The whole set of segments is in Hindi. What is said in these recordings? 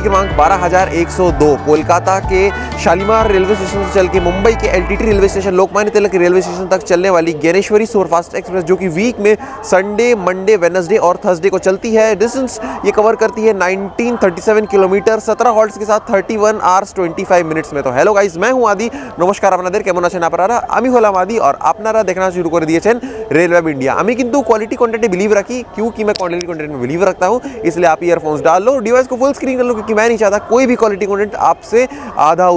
गाड़ी क्रमांक 12102 कोलकाता के शालीमार रेलवे स्टेशन से चल के मुंबई के LTT railway station Lokmanya Tilak railway station तक चलने वाली ज्ञानेश्वरी सुपरफास्ट एक्सप्रेस, जो कि वीक में संडे, मंडे, वेडनेसडे और थर्सडे को चलती है। डिस्टेंस ये कवर करती है 1937 किलोमीटर 17 हॉल्ट्स के साथ 31 आवर्स 25 मिनट्स में। तो हेलो गाइस, मैं हूं आदि, नमस्कार আপনাদের কেমন আছেন আপনারা? আমি হলাম আদি और আপনারা देखना शुरू कर दिएছেন रेल वेब इंडिया। আমি কিন্তু क्वालिटी कंटेंट बिलीव रखी, क्योंकि मैं क्वालिटी कंटेंट में बिलीव रखता हूं, इसलिए आप ईयरफोन्स डाल लो, डिवाइस को फुल स्क्रीन कर लो, क्योंकि मैं नहीं चाहता कोई भी क्वालिटी कंटेंट आपसे आधा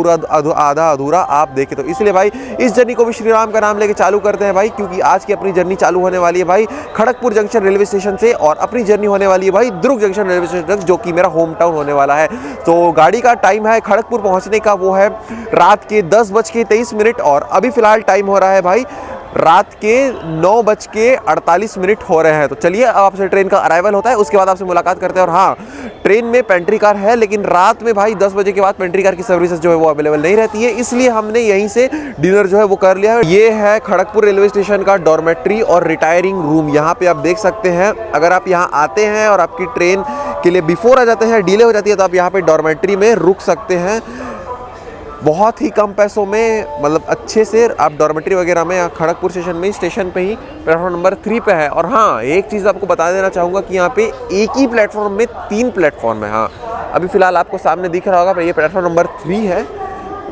अधूरा आप देखें। तो इसलिए भाई इस जर्नी को भी श्री राम का नाम लेके चालू करते हैं भाई, क्योंकि आज की अपनी जर्नी चालू होने वाली है भाई खड़गपुर जंक्शन रेलवे स्टेशन से, और अपनी जर्नी होने वाली है भाई दुर्ग जंक्शन रेलवे स्टेशन तक, जो कि मेरा होम टाउन होने वाला है। तो गाड़ी का टाइम है खड़गपुर पहुंचने का, वो है रात के 10:23 और अभी फिलहाल टाइम हो रहा है भाई रात के 9:48 हो रहे हैं। तो चलिए अब आपसे ट्रेन का अराइवल होता है, उसके बाद आपसे मुलाकात करते हैं। और हाँ, ट्रेन में पेंट्री कार है, लेकिन रात में भाई 10 बजे के बाद पेंट्री कार की सर्विसेज जो है वो अवेलेबल नहीं रहती है, इसलिए हमने यहीं से डिनर जो है वो कर लिया है। ये है खड़गपुर रेलवे स्टेशन का डॉर्मेट्री और रिटायरिंग रूम। यहाँ पे आप देख सकते हैं, अगर आप यहाँ आते हैं और आपकी ट्रेन के लिए बिफोर आ जाते हैं, डिले हो जाती है, तो आप यहाँ पे डॉर्मेट्री में रुक सकते हैं बहुत ही कम पैसों में, मतलब अच्छे से आप डॉर्मेट्री वगैरह में खड़गपुर स्टेशन में, स्टेशन पे ही प्लेटफॉर्म नंबर 3 पे है। और हाँ, एक चीज़ आपको बता देना चाहूँगा कि यहाँ पे एक ही प्लेटफॉर्म में 3 प्लेटफॉर्म है। हाँ, अभी फ़िलहाल आपको सामने दिख रहा होगा ये प्लेटफॉर्म नंबर 3 है,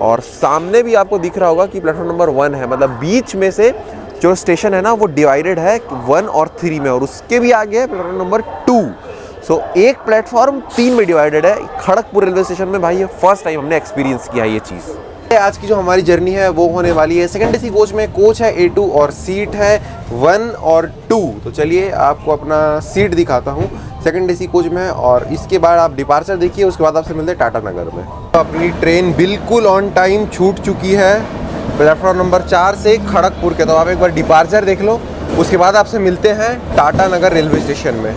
और सामने भी आपको दिख रहा होगा कि प्लेटफॉर्म नंबर 1 है। मतलब बीच में से जो स्टेशन है ना, वो डिवाइडेड है 1 और 3 में, और उसके भी आगे है प्लेटफॉर्म नंबर 2। सो एक प्लेटफॉर्म 3 में डिवाइडेड है खड़गपुर रेलवे स्टेशन में। भाई ये फर्स्ट टाइम हमने एक्सपीरियंस किया है ये चीज़। आज की जो हमारी जर्नी है वो होने वाली है सेकंड एसी कोच में। कोच है A2 और सीट है 1 और 2। तो चलिए आपको अपना सीट दिखाता हूँ सेकंड एसी कोच में, और इसके बाद आप डिपार्चर देखिए, उसके बाद आपसे मिलते हैं टाटा नगर में। तो अपनी ट्रेन बिल्कुल ऑन टाइम छूट चुकी है प्लेटफॉर्म नंबर 4 से खड़गपुर के। तो आप एक बार डिपार्चर देख लो, उसके बाद आपसे मिलते हैं टाटा नगर रेलवे स्टेशन में।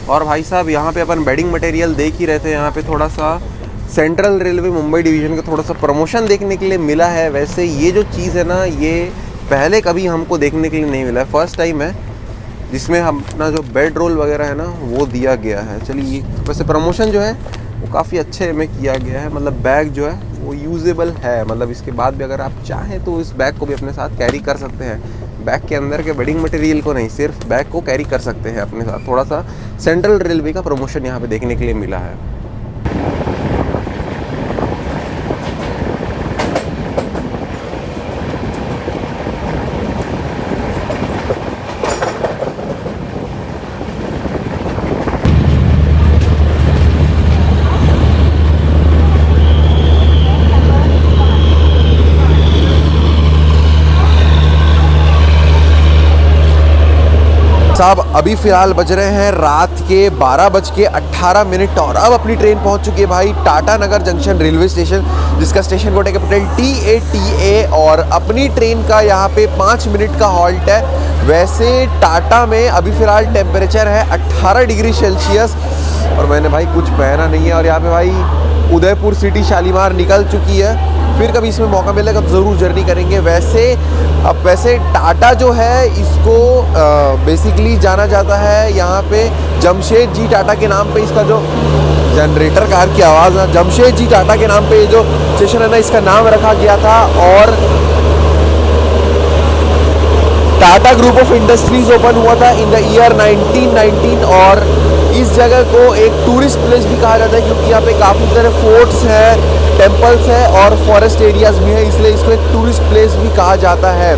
और भाई साहब, यहाँ पे अपन बेडिंग मटेरियल देख ही रहे थे, यहाँ पे थोड़ा सा सेंट्रल रेलवे मुंबई डिवीज़न का थोड़ा सा प्रमोशन देखने के लिए मिला है। वैसे ये जो चीज़ है ना, ये पहले कभी हमको देखने के लिए नहीं मिला है, फर्स्ट टाइम है जिसमें हम अपना जो बेड रोल वगैरह है ना वो दिया गया है। चलिए, वैसे प्रमोशन जो है वो काफ़ी अच्छे में किया गया है, मतलब बैग जो है वो यूजेबल है, मतलब इसके बाद भी अगर आप चाहें तो इस बैग को भी अपने साथ कैरी कर सकते हैं। बैग के अंदर के बेडिंग मटेरियल को नहीं, सिर्फ बैग को कैरी कर सकते हैं अपने साथ। थोड़ा सा सेंट्रल रेलवे का प्रमोशन यहाँ पे देखने के लिए मिला है। साहब, अभी फ़िलहाल बज रहे हैं रात के 12:18 और अब अपनी ट्रेन पहुंच चुकी है भाई टाटा नगर जंक्शन रेलवे स्टेशन, जिसका स्टेशन कोड है कैपिटल TATA, और अपनी ट्रेन का यहाँ पे 5 मिनट का हॉल्ट है। वैसे टाटा में अभी फ़िलहाल टेम्परेचर है 18 डिग्री सेल्सियस, और मैंने भाई कुछ पहना नहीं है। और यहाँ पे भाई उदयपुर सिटी शालीमार निकल चुकी है, फिर कभी इसमें मौका मिलेगा तो ज़रूर जर्नी करेंगे। वैसे टाटा जो है इसको बेसिकली जाना जाता है यहाँ पे जमशेद जी टाटा के नाम पे, इसका जो जनरेटर कार की आवाज़ है, जमशेद जी टाटा के नाम पे ये जो स्टेशन है ना, इसका नाम रखा गया था। और Tata group of industries open हुआ था इन द ईयर 1919, और इस जगह को एक टूरिस्ट प्लेस भी कहा जाता है, क्योंकि यहाँ पे काफ़ी सारे फोर्ट्स हैं, टेम्पल्स है और फॉरेस्ट एरियाज भी है, इसलिए इसको एक टूरिस्ट प्लेस भी कहा जाता है।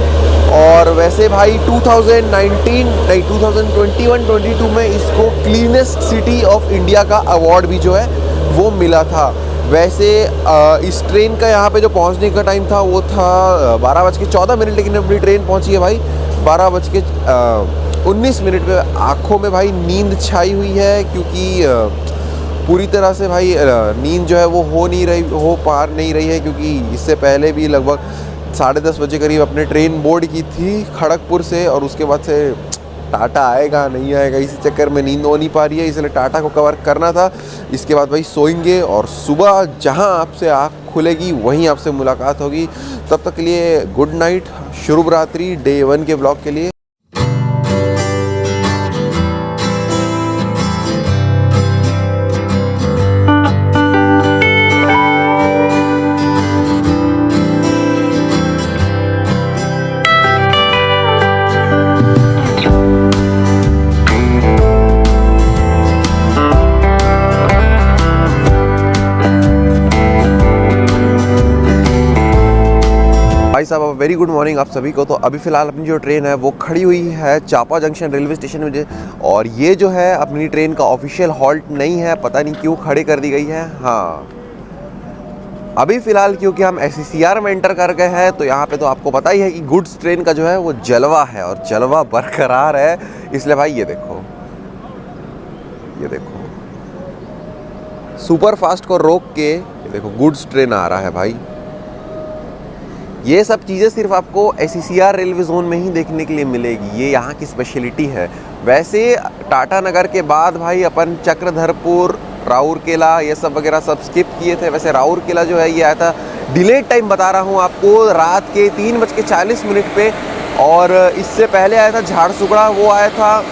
और वैसे भाई 2021-22 में इसको क्लीनेस्ट सिटी ऑफ इंडिया का अवार्ड भी जो है वो मिला था। वैसे इस ट्रेन का यहाँ पे जो पहुँचने का टाइम था वो था 12:14, लेकिन अपनी ट्रेन पहुँची है भाई 12:19 पे। आँखों में भाई नींद छाई हुई है, क्योंकि पूरी तरह से भाई नींद जो है वो हो पा नहीं रही है, क्योंकि इससे पहले भी लगभग 10:30 बजे करीब अपने ट्रेन बोर्ड की थी खड़गपुर से, और उसके बाद से टाटा आएगा नहीं आएगा इसी चक्कर में नींद हो नहीं पा रही है, इसलिए टाटा को कवर करना था। इसके बाद भाई सोएंगे, और सुबह जहां आपसे आँख खुलेगी वहीं आपसे मुलाकात होगी। तब तक के लिए गुड नाइट, शुभ रात्रि डे 1 के ब्लॉग के लिए। वेरी गुड मॉर्निंग आप सभी को। तो अभी फ़िलहाल अपनी जो ट्रेन है वो खड़ी हुई है चापा जंक्शन रेलवे स्टेशन में, और ये जो है अपनी ट्रेन का ऑफिशियल हॉल्ट नहीं है, पता नहीं क्यों खड़े कर दी गई है। हाँ, अभी फ़िलहाल क्योंकि हम SECR में एंटर कर गए हैं, तो यहाँ पे तो आपको पता ही है कि गुड्स ट्रेन का जो है वो जलवा है और जलवा बरकरार है। इसलिए भाई ये देखो सुपर फास्ट को रोक के ये देखो गुड्स ट्रेन आ रहा है भाई। ये सब चीज़ें सिर्फ आपको SECR रेलवे जोन में ही देखने के लिए मिलेगी, ये यहाँ की स्पेशलिटी है। वैसे टाटा नगर के बाद भाई अपन चक्रधरपुर, राउरकेला ये सब वगैरह सब स्किप किए थे। वैसे राउरकेला जो है ये आया था, डिलेड टाइम बता रहा हूँ आपको, रात के 3:40 पे, और इससे पहले आया था झारसुगड़ा, वो आया था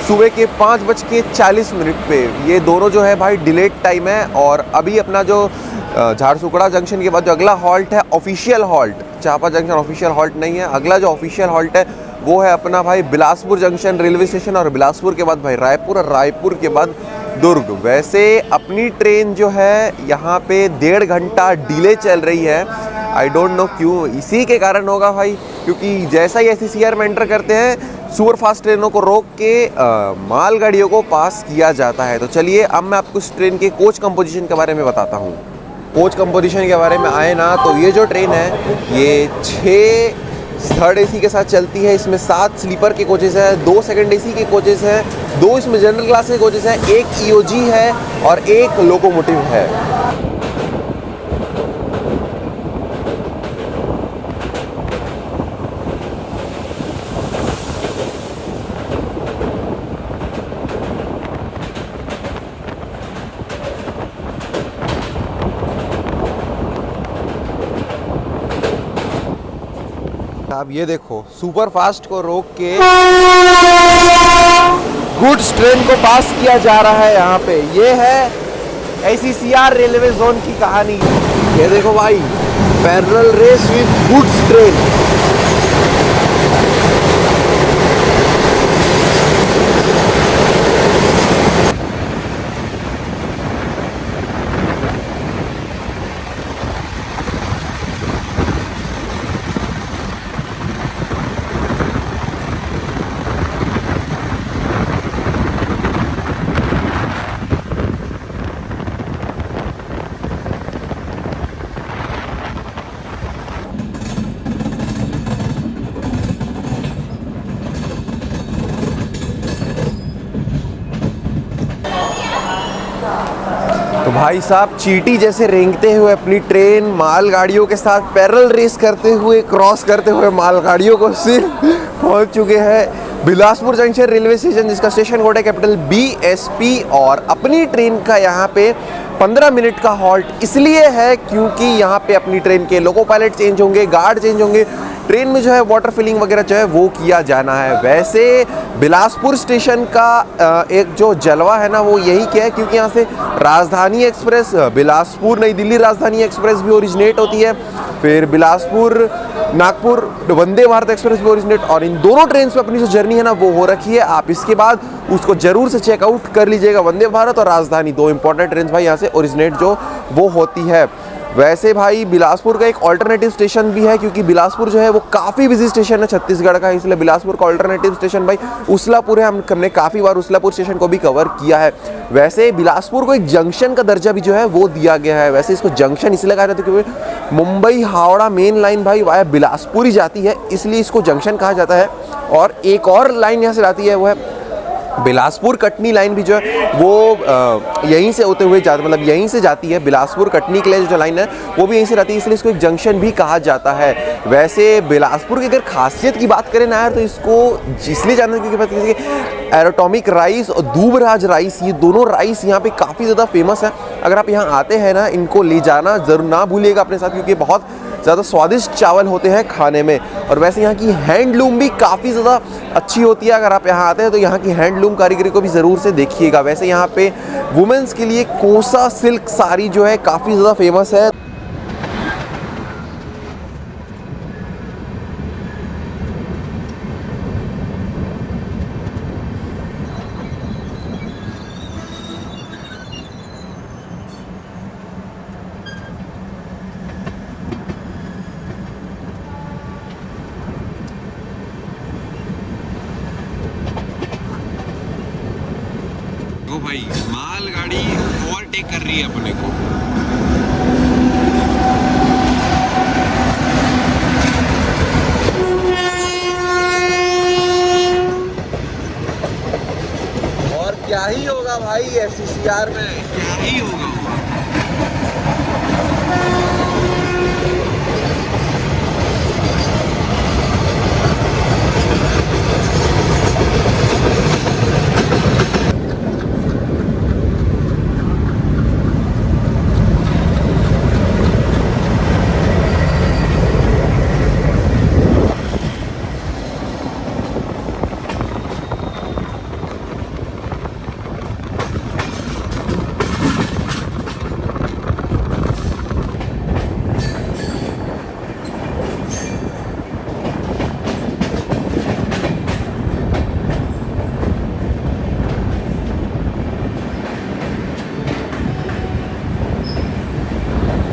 सुबह के 5:40 पे। ये दोनों जो है भाई डिलेड टाइम है। और अभी अपना जो झारसुगड़ा जंक्शन के बाद जो अगला हॉल्ट है ऑफिशियल हॉल्ट, चापा जंक्शन ऑफिशियल हॉल्ट नहीं है, अगला जो ऑफिशियल हॉल्ट है वो है अपना भाई बिलासपुर जंक्शन रेलवे स्टेशन, और बिलासपुर के बाद भाई रायपुर, और रायपुर के बाद दुर्ग। वैसे अपनी ट्रेन जो है यहाँ पे 1.5 घंटा डिले चल रही है। आई डोंट नो क्यों, इसी के कारण होगा भाई, क्योंकि जैसा ही SECR में एंटर करते हैं सुपर फास्ट ट्रेनों को रोक के मालगाड़ियों को पास किया जाता है। तो चलिए अब मैं आपको इस ट्रेन के कोच कंपोजिशन के बारे में बताता हूँ। कोच कंपोजिशन के बारे में आए ना, तो ये जो ट्रेन है ये 6 थर्ड AC के साथ चलती है। इसमें 7 स्लीपर के कोचेस हैं, 2 सेकंड AC के कोचेस हैं, 2 इसमें जनरल क्लास के कोचेस हैं, 1 EOG है और 1 लोकोमोटिव है। आप ये देखो सुपर फास्ट को रोक के गुड्स ट्रेन को पास किया जा रहा है। यहाँ पे ये है SECR रेलवे जोन की कहानी। ये देखो भाई, parallel race with goods train. तो भाई साहब चींटी जैसे रेंगते हुए अपनी ट्रेन मालगाड़ियों के साथ पैरेलल रेस करते हुए, क्रॉस करते हुए मालगाड़ियों को सिर्फ पहुंच चुके हैं बिलासपुर जंक्शन रेलवे स्टेशन, जिसका स्टेशन कोड है कैपिटल BSP। और अपनी ट्रेन का यहाँ पे 15 मिनट का हॉल्ट इसलिए है क्योंकि यहाँ पे अपनी ट्रेन के लोको पायलट चेंज होंगे, गार्ड चेंज होंगे, ट्रेन में जो है वाटर फिलिंग वगैरह जो है वो किया जाना है। वैसे बिलासपुर स्टेशन का एक जो जलवा है ना वो यही क्या है, क्योंकि यहाँ से राजधानी एक्सप्रेस, बिलासपुर नई दिल्ली राजधानी एक्सप्रेस भी ओरिजिनेट होती है, फिर बिलासपुर नागपुर वंदे भारत एक्सप्रेस भी ओरिजिनेट, और इन दोनों ट्रेन पे अपनी जो जर्नी है ना वो हो रखी है। आप इसके बाद उसको जरूर से चेकआउट कर लीजिएगा। वंदे भारत और राजधानी 2 इंपॉर्टेंट ट्रेन भाई यहाँ से ओरिजिनेट जो वो होती है। वैसे भाई बिलासपुर का एक ऑल्टरनेटिव स्टेशन भी है, क्योंकि बिलासपुर जो है वो काफ़ी बिजी स्टेशन है छत्तीसगढ़ का, इसलिए बिलासपुर का ऑल्टरनेटिव स्टेशन भाई उस्लापुर है। हमने काफ़ी बार उस्लापुर स्टेशन को भी कवर किया है। वैसे बिलासपुर को एक जंक्शन का दर्जा भी जो है वो दिया गया है। वैसे इसको जंक्शन इसलिए कहा जाता है क्योंकि मुंबई हावड़ा मेन लाइन भाई वाया बिलासपुर ही जाती है, इसलिए इसको जंक्शन कहा जाता है। और एक और लाइन यहाँ से जाती है वो है बिलासपुर कटनी लाइन भी जो है वो यहीं से होते हुए जाती, मतलब यहीं से जाती है। बिलासपुर कटनी के लिए जो लाइन है वो भी यहीं से जाती है, इसलिए इसको एक जंक्शन भी कहा जाता है। वैसे बिलासपुर की अगर खासियत की बात करें ना यार, तो इसको इसलिए जानते हैं क्योंकि एरोटॉमिक राइस और दूबराज राइस, ये दोनों राइस यहाँ पे काफ़ी ज़्यादा फेमस है। अगर आप यहाँ आते हैं ना, इनको ले जाना ज़रूर ना भूलिएगा अपने साथ, क्योंकि बहुत ज़्यादा स्वादिष्ट चावल होते हैं खाने में। और वैसे यहाँ की हैंडलूम भी काफ़ी ज़्यादा अच्छी होती है। अगर आप यहाँ आते हैं तो यहाँ की हैंडलूम कारीगरी को भी ज़रूर से देखिएगा। वैसे यहाँ पे वुमेंस के लिए कोसा सिल्क साड़ी जो है काफ़ी ज़्यादा फेमस है। देखो भाई, मालगाड़ी ओवरटेक कर रही है अपने को। और क्या ही होगा भाई एफसीसीआर में, क्या ही होगा।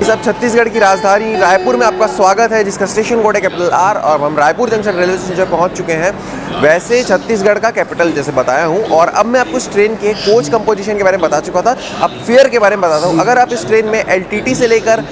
सब छत्तीसगढ़ की राजधानी रायपुर में आपका स्वागत है, जिसका स्टेशन कोड है कैपिटल आर, और हम रायपुर जंक्शन रेलवे स्टेशन पर पहुंच चुके हैं। वैसे छत्तीसगढ़ का कैपिटल जैसे बताया हूं, और अब मैं आपको इस ट्रेन के कोच कंपोजिशन के बारे में बता चुका था। अब फेयर के बारे में बताता हूं। अगर आप इस ट्रेन में एलटीटी से लेकर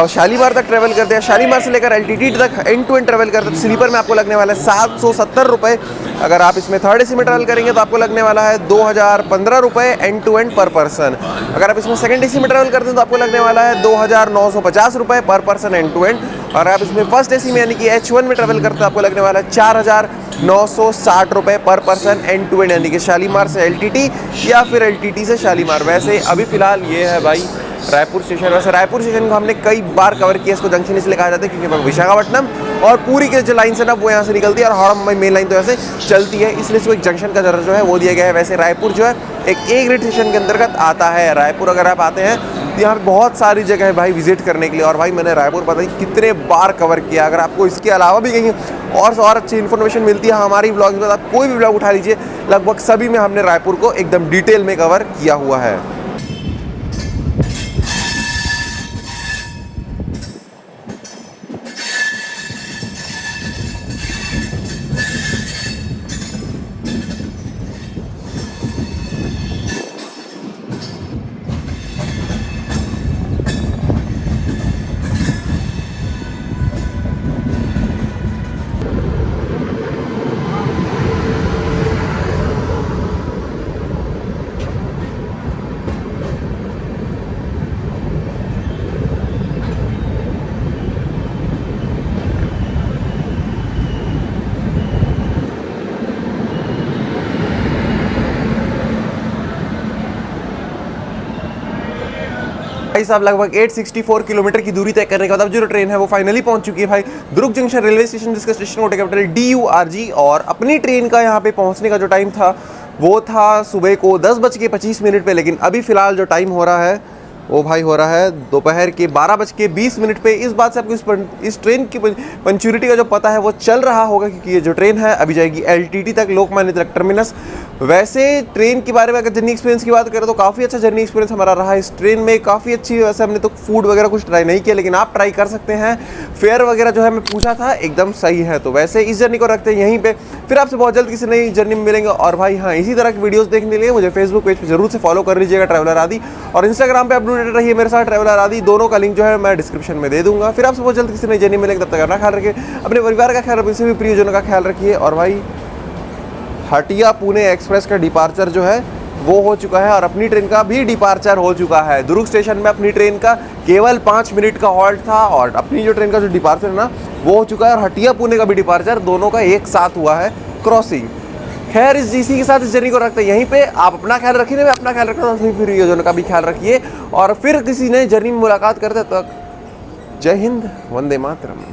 शालीमार तक ट्रैवल करते हैं, शालीमार से लेकर एलटीटी तक एंड टू एंड ट्रैवल करते हैं, तो स्लीपर में आपको लगने वाला है 770 रुपये। अगर आप इसमें थर्ड एसी में ट्रैवल करेंगे तो आपको लगने वाला है 2015 रुपये एंड टू एंड पर पर्सन। अगर आप इसमें सेकंड एसी में ट्रैवल करते हैं तो आपको लगने वाला है 2950 रुपये पर पर्सन एंड टू एंड। और आप इसमें फर्स्ट एसी में यानी कि H1 में ट्रैवल करते हैं आपको लगने वाला है 4960 रुपये पर पर्सन एंड टू एंड, यानी कि शालीमार से एलटीटी या फिर एलटीटी से शालीमार। वैसे अभी फिलहाल ये है भाई रायपुर स्टेशन। वैसे रायपुर स्टेशन को हमने कई बार कवर किया, इसको जंक्शन इसलिए कहा जाता है क्योंकि विशाखापट्टनम और पूरी की जो लाइन से ना वो यहाँ से निकलती है, और हावड़ा मुंबई मेन लाइन तो ऐसे चलती है, इसलिए इसको एक जंक्शन का दर्जा जो है वो दिया गया है। वैसे रायपुर जो है एक ए ग्रेड स्टेशन के अंतर्गत आता है। रायपुर अगर आप आते हैं तो यहाँ पे बहुत सारी जगह है भाई विजिट करने के लिए, और भाई मैंने रायपुर पता नहीं कितने बार कवर किया। अगर आपको इसके अलावा भी कहीं और अच्छी इन्फॉर्मेशन मिलती है हमारी व्लॉग्स में, आप कोई भी व्लॉग उठा लीजिए, लगभग सभी में हमने रायपुर को एकदम डिटेल में कवर किया हुआ है। भाई साहब लगभग 864 किलोमीटर की दूरी तय करने के बाद अब जो ट्रेन है वो फाइनली पहुंच चुकी है भाई दुर्ग जंक्शन रेलवे स्टेशन, जिसका स्टेशन कोड कैपिटल DURG। और अपनी ट्रेन का यहाँ पे पहुंचने का जो टाइम था वो था सुबह को 10:25 पे, लेकिन अभी फिलहाल जो टाइम हो रहा है वो भाई हो रहा है दोपहर के 12:20 पे। इस बात से आपको इस ट्रेन की पंक्चुअलिटी का जो पता है वो चल रहा होगा, क्योंकि ये जो ट्रेन है अभी जाएगी एलटीटी तक, लोकमान्य तिलक टर्मिनस। वैसे ट्रेन के बारे में अगर जर्नी एक्सपीरियंस की बात करें तो काफ़ी अच्छा जर्नी एक्सपीरियंस हमारा रहा इस ट्रेन में, काफ़ी अच्छी। वैसे हमने तो फूड वगैरह कुछ ट्राई नहीं किया, लेकिन आप ट्राई कर सकते हैं। फेयर वगैरह जो है मैं पूछा था एकदम सही है। तो वैसे इस जर्नी को रखते हैं यहीं पे, फिर आपसे बहुत जल्द किसी नई जर्नी में मिलेंगे। और भाई हाँ, इसी तरह की वीडियोस देखने के लिए मुझे फेसबुक पेज पर जरूर से फॉलो कर लीजिएगा ट्रैवलर आदि, और इंस्टाग्राम पे अपडेटेड रहिए मेरे साथ ट्रैवलर आदि, दोनों का लिंक जो है मैं डिस्क्रिप्शन में दे दूंगा। फिर आपसे बहुत जल्द किसी नई जर्नी मिलेंगे, तब तक अपना ख्याल रखिए, अपने परिवार का ख्याल रखिए, सभी प्रियजनों का ख्याल रखिए। और भाई हटिया पुणे एक्सप्रेस का डिपार्चर जो है वो हो चुका है, और अपनी ट्रेन का भी डिपार्चर हो चुका है। दुर्ग स्टेशन में अपनी ट्रेन का केवल 5 मिनट का हॉल्ट था, और अपनी जो ट्रेन का जो डिपार्चर है ना वो हो चुका है, और हटिया पुणे का भी डिपार्चर, दोनों का एक साथ हुआ है क्रॉसिंग। खैर इस जीसी के साथ इस जर्नी को रखते हैं यहीं पे। आप अपना ख्याल रखिए, मैं अपना ख्याल रखता हूँ, सभी प्रियजनों का भी ख्याल रखिए, और फिर किसी नई जर्नी में मुलाकात करते तक जय हिंद, वंदे मातरम।